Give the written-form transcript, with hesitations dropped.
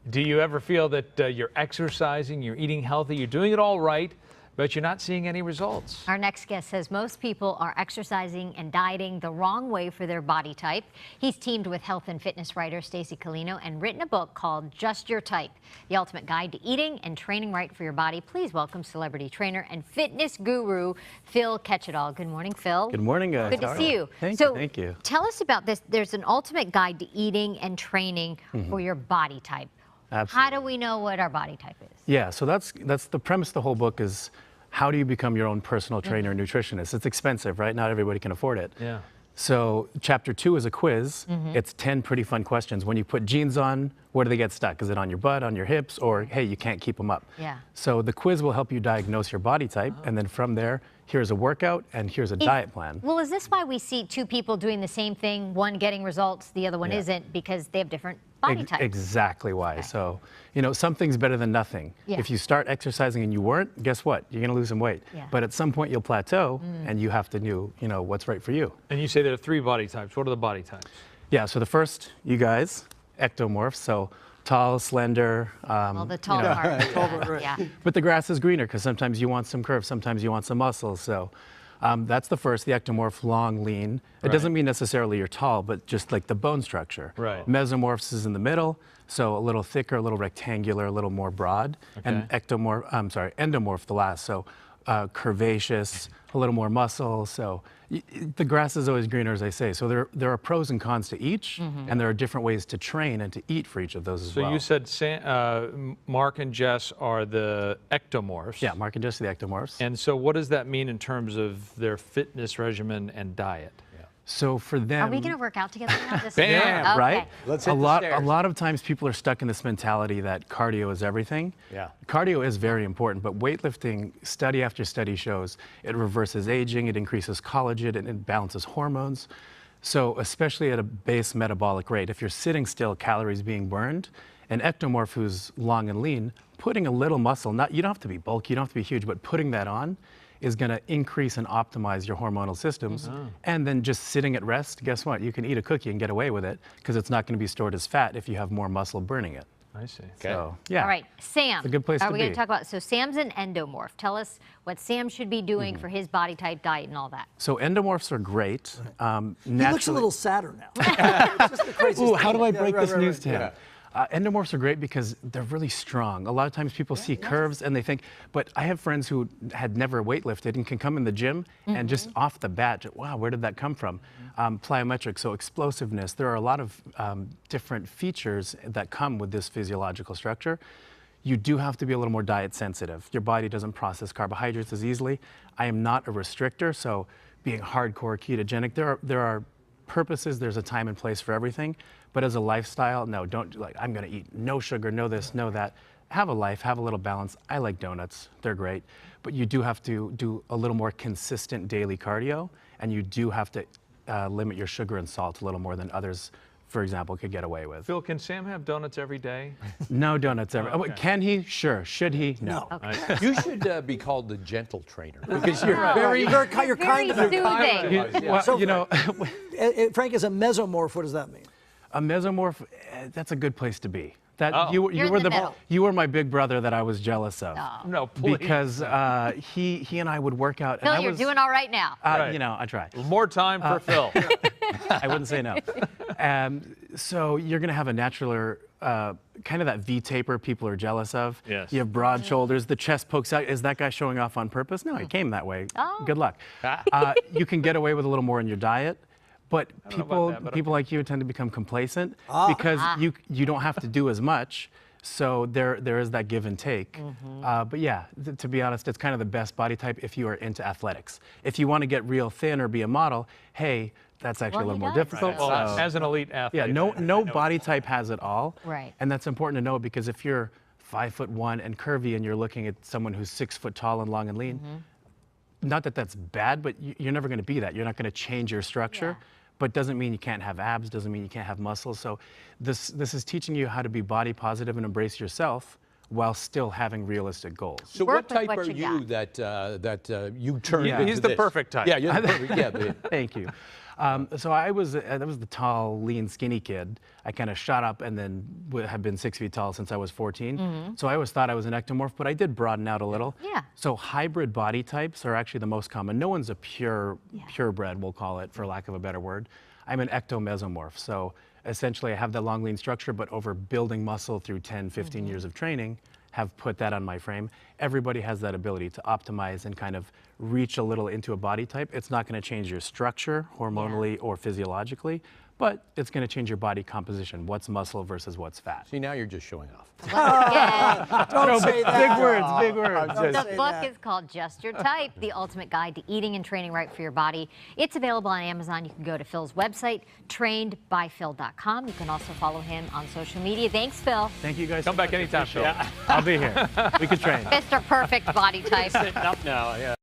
Do you ever feel that you're exercising, you're eating healthy, you're doing it all right, but you're not seeing any results? Our next guest says most people are exercising and dieting the wrong way for their body type. He's teamed with health and fitness writer Stacey Colino and written a book called Just Your Type, the ultimate guide to eating and training right for your body. Please welcome celebrity trainer and fitness guru, Phil Catudal. Good morning, Phil. Good morning, guys. Good to see you. Thank you. Tell us about this. There's an ultimate guide to eating and training for your body type. Absolutely. How do we know what our body type is? Yeah, so that's the premise of the whole book is how do you become your own personal trainer and nutritionist? It's expensive, right? Not everybody can afford it. Yeah. So chapter 2 is a quiz. It's 10 pretty fun questions. When you put jeans on, where do they get stuck? Is it on your butt, on your hips, or hey, you can't keep them up? Yeah. So the quiz will help you diagnose your body type, and then from there, here's a workout and here's a diet plan. Well, is this why we see two people doing the same thing, one getting results, the other one isn't, because they have different body types? Exactly why. So, you know, something's better than nothing. Yeah. If you start exercising and you weren't, guess what? You're going to lose some weight. Yeah. But at some point you'll plateau and you have to know, what's right for you. And you say there are 3 body types. What are the body types? Yeah, so the first, you guys, ectomorphs, so tall, slender. Well, the tall part. Yeah. But the grass is greener because sometimes you want some curve, sometimes you want some muscle. So that's the first, the ectomorph, long, lean. It doesn't mean necessarily you're tall, but just like the bone structure. Right. Mesomorphs is in the middle, so a little thicker, a little rectangular, a little more broad. And endomorph, the last, so curvaceous, a little more muscle. So the grass is always greener, as I say. So there are pros and cons to each, and there are different ways to train and to eat for each of those as well. So you said Mark and Jess are the ectomorphs. Yeah, Mark and Jess are the ectomorphs. And so what does that mean in terms of their fitness regimen and diet? So for them, Are we going to work out together now? Bam! Okay. right? Let's hit a the stairs. lot of times people are stuck in this mentality that cardio is everything. Yeah. Cardio is very important, but weightlifting, study after study shows it reverses aging, it increases collagen, and it balances hormones. So especially at a base metabolic rate, if you're sitting still, calories being burned, an ectomorph who's long and lean, putting a little muscle, you don't have to be bulky, you don't have to be huge, but putting that on is going to increase and optimize your hormonal systems. And then just sitting at rest, guess what? You can eat a cookie and get away with it because it's not going to be stored as fat if you have more muscle burning it. I see. Okay. So, yeah. All right, Sam. It's a good place Are to we going be. to talk about, so Sam's an endomorph. Tell us what Sam should be doing for his body type, diet, and all that. So endomorphs are great. He looks a little sadder now. It's just the craziest Ooh, how thing. do I Yeah, break right, this right, news right. to him? Endomorphs are great because they're really strong. A lot of times people see curves and they think, but I have friends who had never weightlifted and can come in the gym and just off the bat, wow, where did that come from? Plyometric, so explosiveness. There are a lot of different features that come with this physiological structure. You do have to be a little more diet sensitive. Your body doesn't process carbohydrates as easily. I am not a restrictor, so being hardcore ketogenic, there are purposes, there's a time and place for everything, but as a lifestyle, no, don't I'm gonna eat no sugar, no this, no that. Have a life, have a little balance. I like donuts, they're great, but you do have to do a little more consistent daily cardio, and you do have to limit your sugar and salt a little more than others, for example, could get away with. Phil, can Sam have donuts every day? No donuts ever. Oh, okay. Can he? Sure. Should he? No. You should be called the gentle trainer because you're Very, very. you're kind Very of soothing. Well, So- you know, Frank is a mesomorph. What does that mean? a mesomorph, that's a good place to be. That You're in the middle. you were my big brother that I was jealous of. No, please. Because he and I would work out. Phil, and I you're was, doing all right now. Right. You know, I try. More time for Phil. I wouldn't say no. So you're going to have a natural, kind of that V taper people are jealous of. Yes. You have broad shoulders. The chest pokes out. Is that guy showing off on purpose? No, he came that way. Oh. Good luck. You can get away with a little more in your diet. But people like you tend to become complacent because you don't have to do as much. So there is that give and take. But yeah, to be honest, it's kind of the best body type if you are into athletics. If you want to get real thin or be a model, hey, that's actually Well, a he little more does. difficult. Well, So- as an elite athlete. yeah, no body type has it all. Right. And that's important to know because if you're 5'1" and curvy and you're looking at someone who's 6 foot tall and long and lean, not that that's bad, but you're never going to be that. You're not going to change your structure. Yeah. But doesn't mean you can't have abs, doesn't mean you can't have muscles. So this is teaching you how to be body positive and embrace yourself while still having realistic goals. So Work what with type what are you you that you turned Yeah. into He's the this? perfect type. Yeah, you're the perfect. Yeah, Thank you. So I was the tall, lean, skinny kid. I kind of shot up and then have been 6 feet tall since I was 14. So I always thought I was an ectomorph, but I did broaden out a little. Yeah. So hybrid body types are actually the most common. No one's a purebred, we'll call it, for lack of a better word. I'm an ectomesomorph. So essentially I have that long, lean structure, but over building muscle through 10, 15 years of training, have put that on my frame. Everybody has that ability to optimize and kind of reach a little into a body type. It's not going to change your structure hormonally or physiologically, but it's going to change your body composition. What's muscle versus what's fat. See, now you're just showing off. Don't say that. Big words, big words. Don't The say book that. is called Just Your Type, The Ultimate Guide to Eating and Training Right for Your Body. It's available on Amazon. You can go to Phil's website, trainedbyphil.com. You can also follow him on social media. Thanks, Phil. Thank you guys. Come so back much. anytime, Phil. I'll be here. We could train. Mr. Perfect Body Type. Sitting up now, yeah.